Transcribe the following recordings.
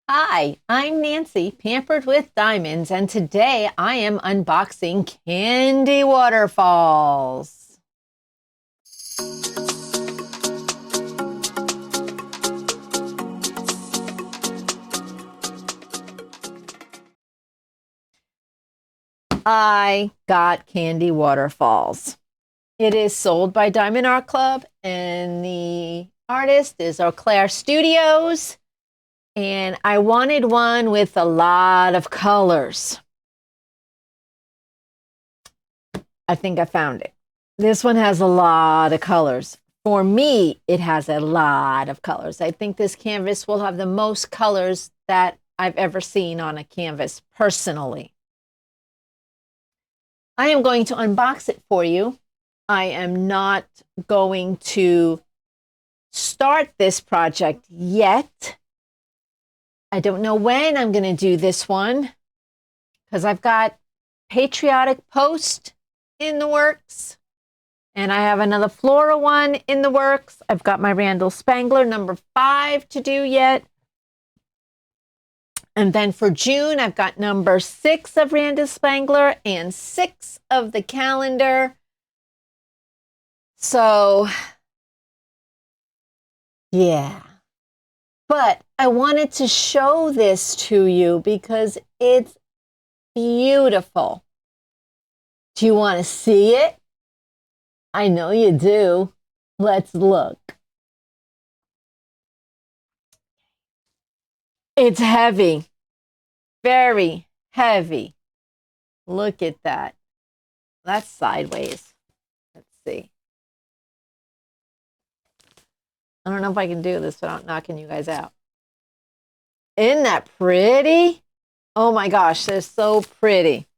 Hi, I'm Nancy, Pampered with Diamonds, and today I am unboxing Candy Waterfalls. I got Candy Waterfalls. It is sold by Diamond Art Club, and the artist is Eau Claire Studios. And I wanted one with a lot of colors. I think I found it. This one has a lot of colors. For me, it has a lot of colors. I think this canvas will have the most colors that I've ever seen on a canvas personally. I am going to unbox it for you. I am not going to start this project yet. I don't know when I'm going to do this one because I've got Patriotic post in the works, and I have another floral one in the works. I've got my Randal Spangler number 5 to do yet. And then for June, I've got number 6 of Randal Spangler and 6 of the calendar. So, yeah. But I wanted to show this to you because it's beautiful. Do you want to see it? I know you do. Let's look. It's heavy, very heavy. Look at that. That's sideways. Let's see. I don't know if I can do this without knocking you guys out. Isn't that pretty? Oh my gosh, they're so pretty.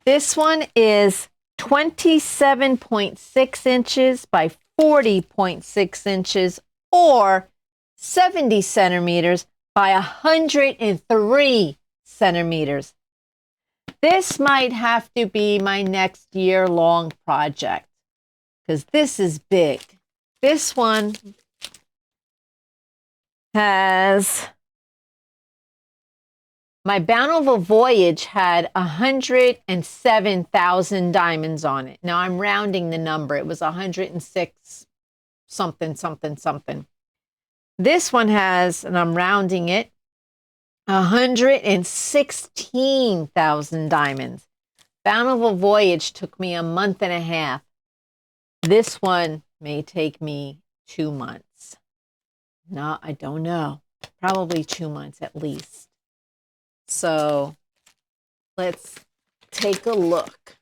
This one is 27.6 inches by 40.6 inches or 70 centimeters by 103 centimeters. This might have to be my next year-long project because this is big. This one has, my Bountiful Voyage had 107,000 diamonds on it. Now I'm rounding the number. It was 106 something, something, something. This one has, and I'm rounding it, 116,000 diamonds. Bountiful Voyage took me a month and a half. This one may take me 2 months. No, I don't know. Probably 2 months at least. So let's take a look.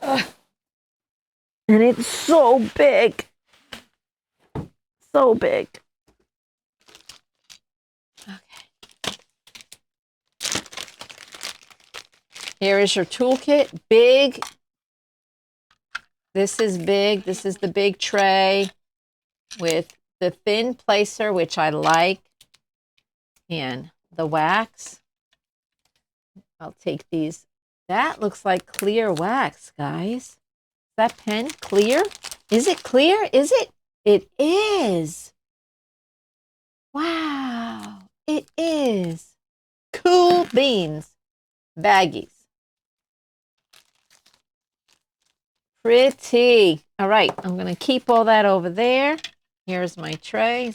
Ugh. And it's so big. So big. Okay. Here is your toolkit. Big. This is big. This is the big tray with the thin placer, which I like, and the wax. I'll take these. That looks like clear wax, guys. Is that pen clear? Is it clear? Is it? It is. Wow, it is. Cool beans. Baggies. Pretty. All right, I'm going to keep all that over there. Here's my tray.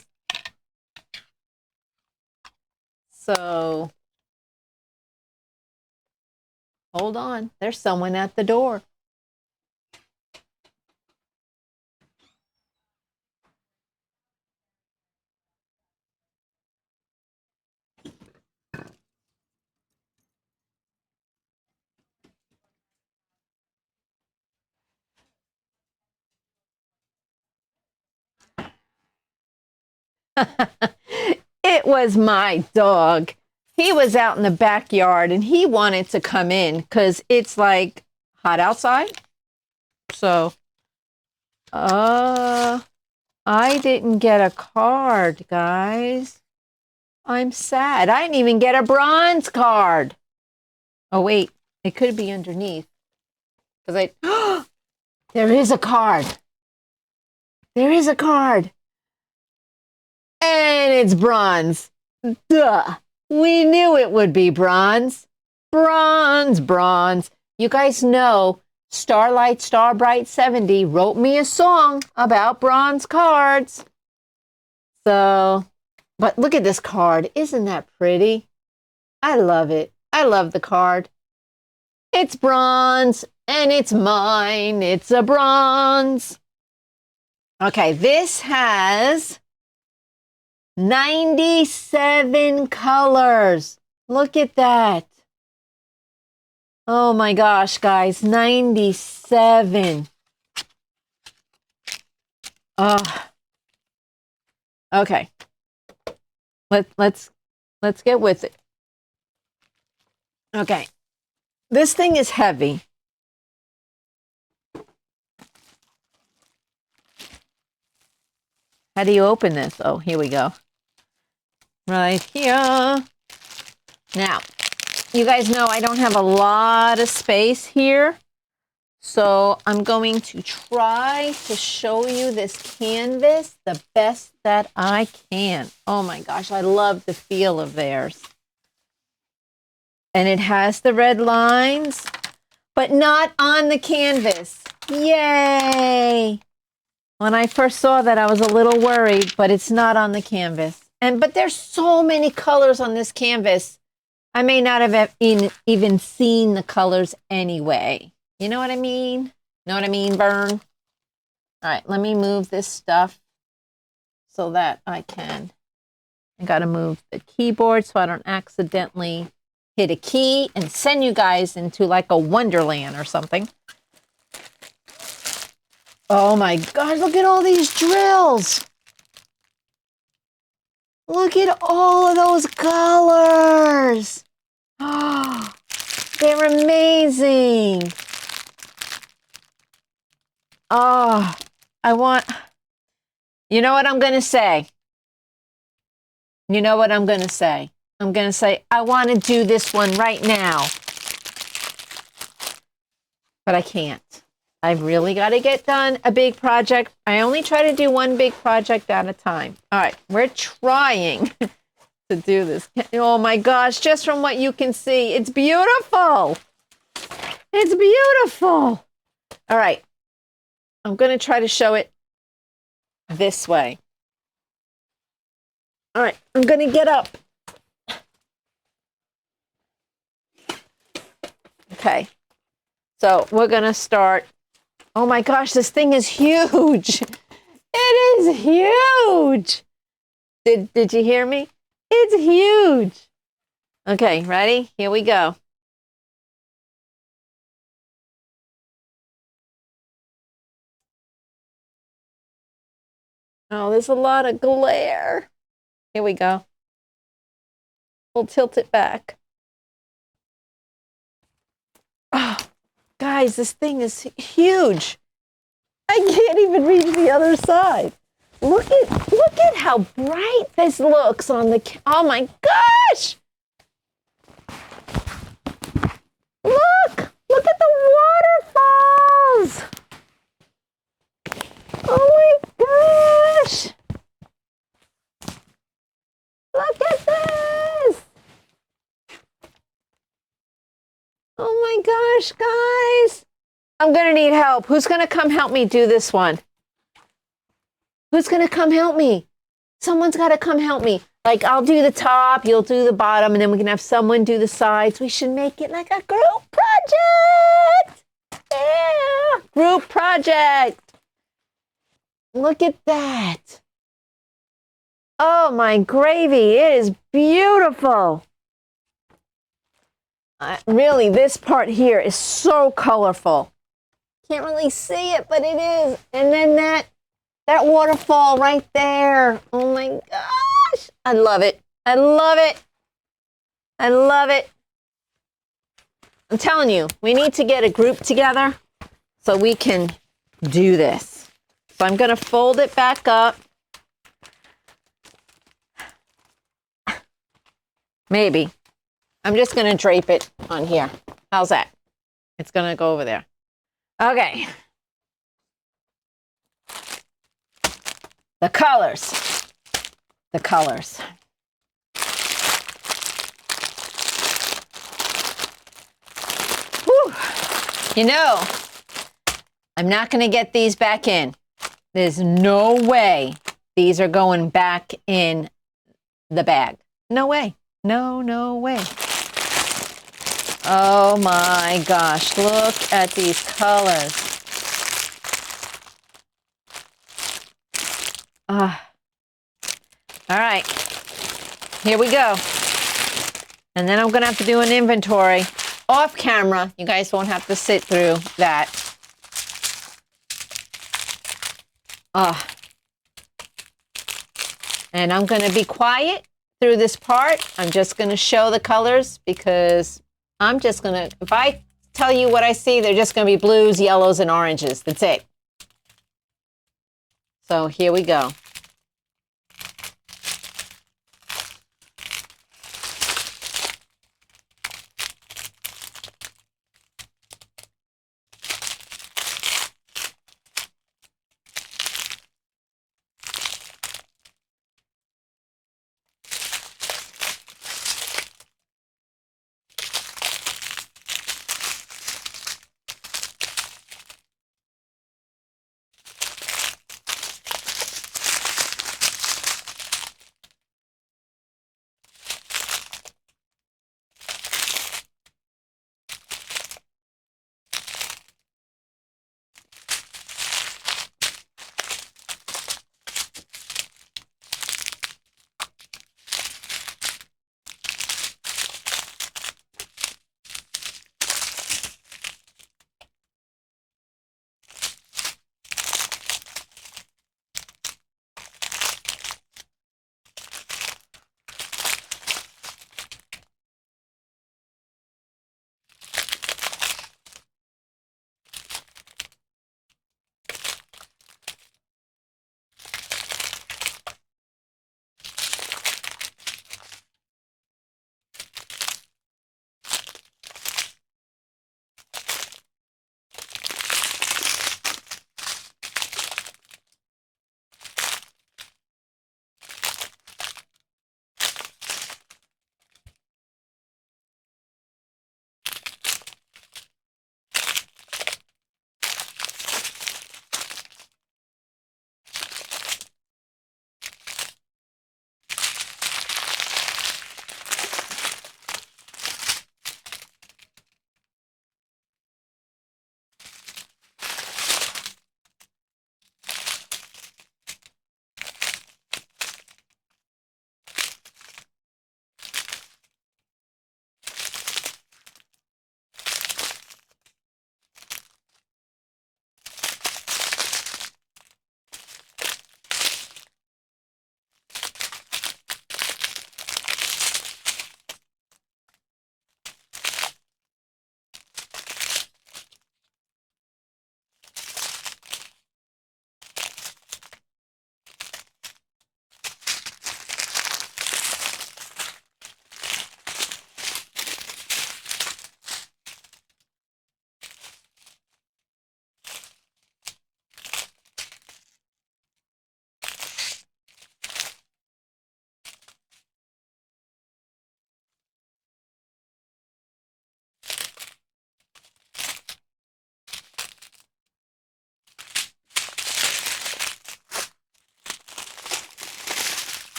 So, hold on. There's someone at the door. It was my dog. He was out in the backyard and he wanted to come in because it's like hot outside. So, I didn't get a card, guys. I'm sad. I didn't even get a bronze card. Oh, wait. It could be underneath. Because there is a card. There is a card. And it's bronze. Duh. We knew it would be bronze. Bronze, bronze. You guys know Starlight Starbright 70 wrote me a song about bronze cards. So, but look at this card. Isn't that pretty? I love it. I love the card. It's bronze and it's mine. It's a bronze. Okay, this has 97 colors. Look at that. Oh my gosh, guys, 97. Okay. Let's get with it. Okay. This thing is heavy. How do you open this? Oh, here we go. Right here. Now, you guys know I don't have a lot of space here. So I'm going to try to show you this canvas the best that I can. Oh my gosh, I love the feel of theirs. And it has the red lines, but not on the canvas. Yay! When I first saw that, I was a little worried, but it's not on the canvas. But there's so many colors on this canvas. I may not have even seen the colors anyway. You know what I mean? Know what I mean, Vern? All right, let me move this stuff so that I got to move the keyboard so I don't accidentally hit a key and send you guys into like a wonderland or something. Oh my gosh, look at all these drills. Look at all of those colors. Oh, they're amazing. Oh, you know what I'm going to say? You know what I'm going to say? I'm going to say, I want to do this one right now. But I can't. I've really got to get done a big project. I only try to do one big project at a time. All right, we're trying to do this. Oh my gosh, just from what you can see, it's beautiful. It's beautiful. All right, I'm going to try to show it this way. All right, I'm going to get up. Okay, so we're going to start. Oh my gosh, this thing is huge. It is huge. Did you hear me? It's huge. Okay, ready? Here we go. Oh, there's a lot of glare. Here we go. We'll tilt it back. Oh, guys, this thing is huge. I can't even reach the other side. Look at how bright this looks on the, oh my gosh! Look at the waterfalls! Oh my gosh! Look at this! Oh my gosh, guys! I'm gonna need help. Who's gonna come help me do this one? Who's gonna come help me? Someone's gotta come help me. Like, I'll do the top, you'll do the bottom, and then we can have someone do the sides. We should make it like a group project! Yeah! Group project! Look at that! Oh my gravy, it is beautiful! Really, this part here is so colorful. Can't really see it, but it is. And then that waterfall right there. Oh my gosh. I love it. I love it. I love it. I'm telling you, we need to get a group together so we can do this. So I'm going to fold it back up. Maybe. I'm just going to drape it on here. How's that? It's going to go over there. Okay. The colors. The colors. You know, I'm not going to get these back in. There's no way these are going back in the bag. No way. No, no way. Oh my gosh, look at these colors. All right, here we go. And then I'm going to have to do an inventory off camera. You guys won't have to sit through that. And I'm going to be quiet through this part. I'm just going to show the colors because I'm just going to, if I tell you what I see, they're just going to be blues, yellows, and oranges. That's it. So here we go.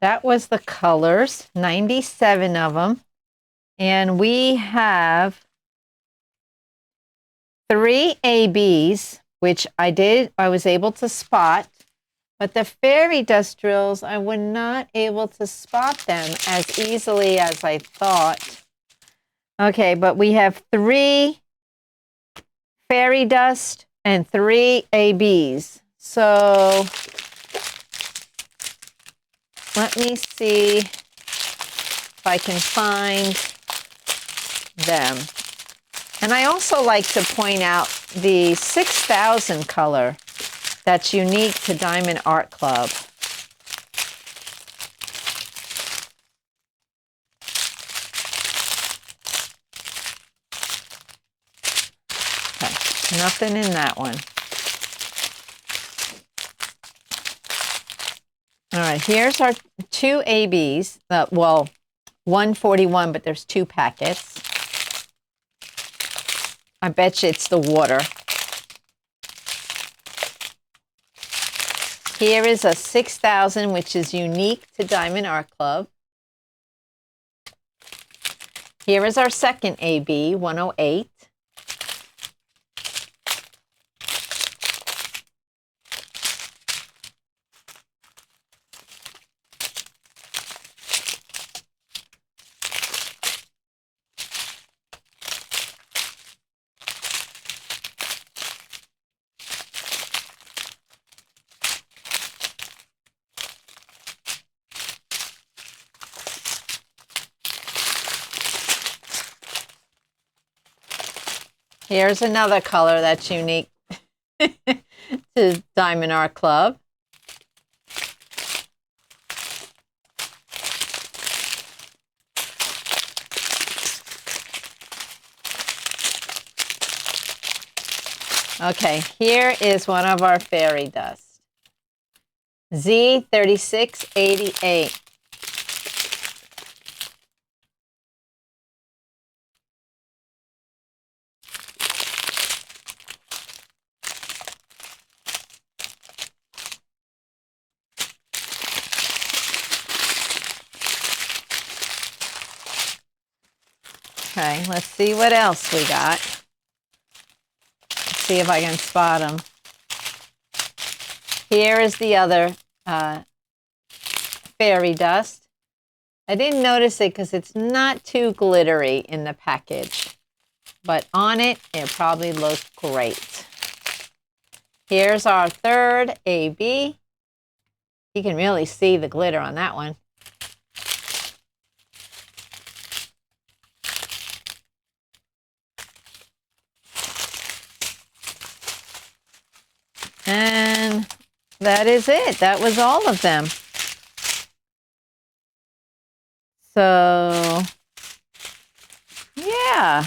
that was the colors, 97 of them. And we have 3 ABs, which I was able to spot, but the fairy dust drills, I was not able to spot them as easily as I thought. Okay, but we have 3 fairy dust and 3 ABs. So let me see if I can find them. And I also like to point out the 6000 color that's unique to Diamond Art Club. Okay, nothing in that one. All right, here's our 2 ABs. Well, 141, but there's 2 packets. I bet you it's the water. Here is a 6000, which is unique to Diamond Art Club. Here is our second AB, 108. Here's another color that's unique to Diamond Art Club. Okay, here is one of our fairy dust. Z3688. Okay, let's see what else we got. Let's see if I can spot them. Here is the other fairy dust. I didn't notice it because it's not too glittery in the package, but on it, it probably looks great. Here's our third AB. You can really see the glitter on that one. And that is it. That was all of them. So, yeah.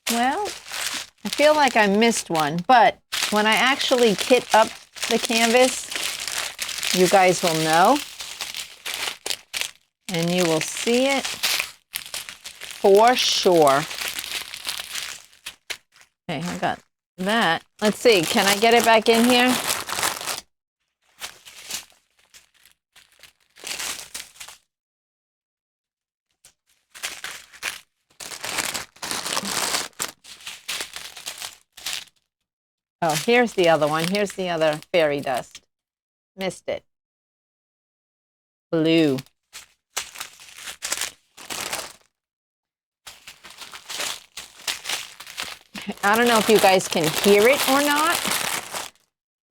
Well, I feel like I missed one, but when I actually kit up the canvas, you guys will know. And you will see it for sure. Okay, I got that. Let's see, can I get it back in here? Oh, here's the other one. Here's the other fairy dust. Missed it. Blue. I don't know if you guys can hear it or not,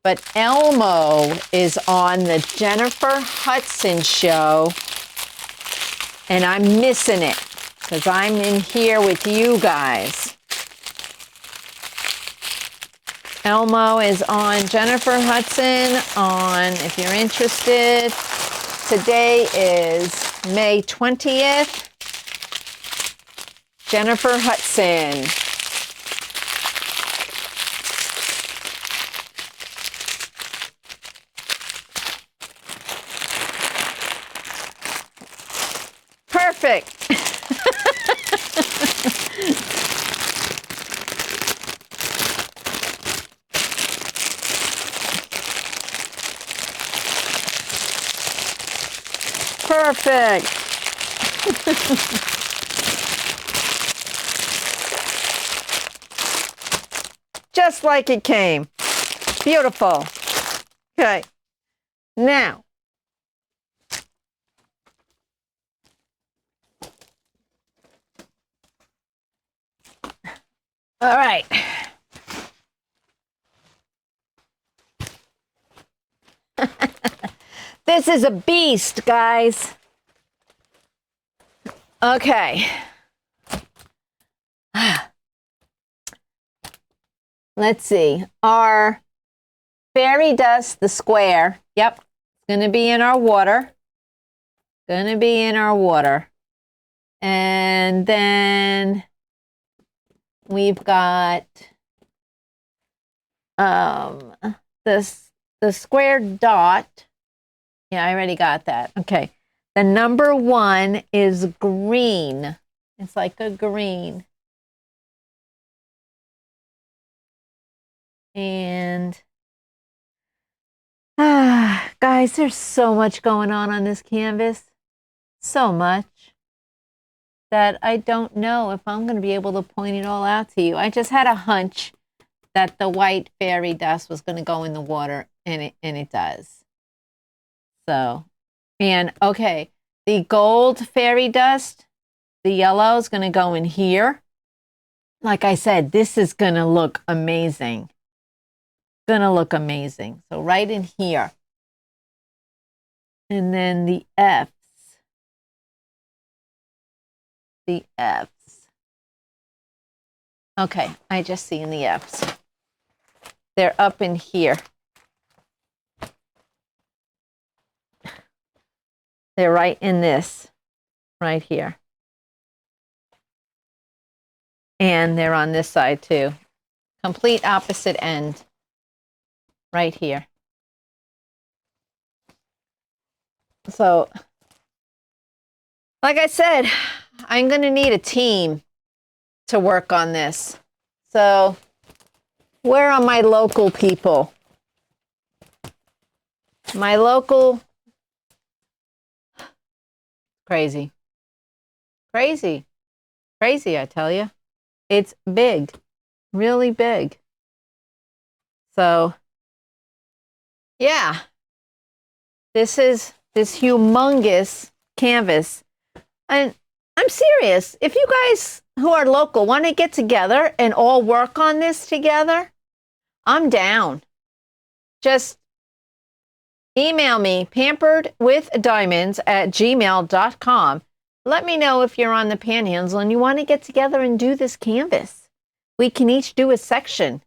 but Elmo is on the Jennifer Hudson show, and I'm missing it because I'm in here with you guys. Elmo is on Jennifer Hudson on, if you're interested, today is May 20th. Jennifer Hudson. Perfect. Perfect. Just like it came. Beautiful. Okay. Now, all right. This is a beast, guys. Okay. Let's see. Our fairy dust, the square. Yep. It's going to be in our water. Going to be in our water. And then we've got the square dot. Yeah, I already got that. Okay. The number 1 is green. It's like a green. And guys, there's so much going on this canvas. So much that I don't know if I'm going to be able to point it all out to you. I just had a hunch that the white fairy dust was going to go in the water, and it does. So, and okay, the gold fairy dust, the yellow is going to go in here. Like I said, this is going to look amazing. Gonna look amazing. So right in here. And then the F's. The F's. Okay, I just seen the F's. They're up in here. They're right in this, right here. And they're on this side too. Complete opposite end. Right here. So, like I said, I'm going to need a team to work on this. So, where are my local people? My local... Crazy. Crazy. Crazy, I tell you. It's big. Really big. So... yeah, this is this humongous canvas. And I'm serious. If you guys who are local want to get together and all work on this together, I'm down. Just email me, pamperedwithdiamonds@gmail.com. Let me know if you're on the Panhandle and you want to get together and do this canvas. We can each do a section.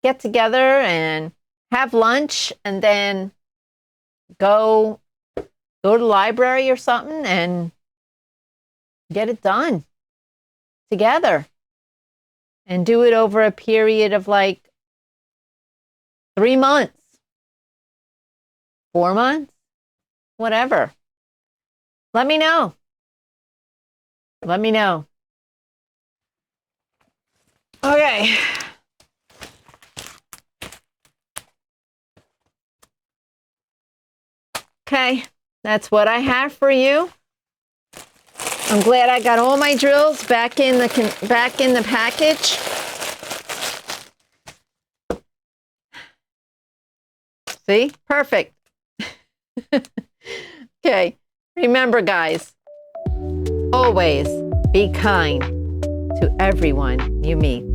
Get together and have lunch, and then go to the library or something and get it done together. And do it over a period of like 3 months, 4 months, whatever. Let me know. Let me know. Okay. Okay, that's what I have for you. I'm glad I got all my drills back in the package. See? Perfect. Okay, remember guys, always be kind to everyone you meet.